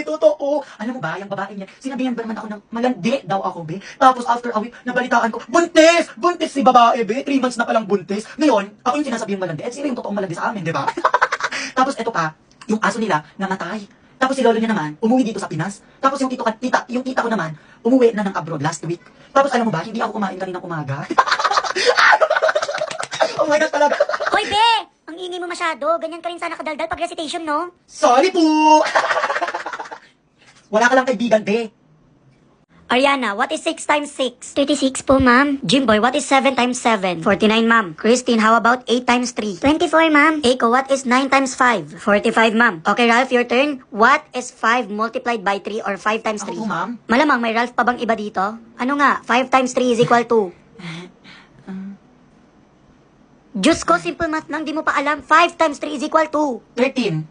totoo. Alam mo ba, yung babae niya, sinabihan ba naman ako ng malandi daw ako, be? Tapos after a week, nabalitaan ko, buntis! Buntis si babae, be. 3 months na palang buntis. Ngayon, ako yung sinasabi yung malandi. Eh, sino yung totoong malandi sa amin, di ba? Tapos eto pa, yung aso nila, namatay. Tapos si lolo niya naman, umuwi dito sa Pinas. Tapos yung tita ko naman, umuwi na ng abroad last week. Tapos alam mo ba, hindi ako kumain kaninang umaga. Oh my God, talaga. Hoy, be! Ang ingay mo masyado. Ganyan ka rin sana kadaldal pag recitation, no? Sorry po! Wala ka lang kaibigan, be. Ariana, what is 6 times 6? 36 po, ma'am. Jimboy, what is 7 times 7? 49, ma'am. Christine, how about 8 times 3? 24, ma'am. Eiko, what is 9 times 5? 45, ma'am. Okay, Ralph, your turn. What is 5 multiplied by 3 or 5 times 3? Ako, ma'am. Malamang may Ralph pa bang iba dito? Ano nga, 5 times 3 is equal to? Diyos ko, simple math lang, di mo pa alam. 5 times 3 is equal to? 13.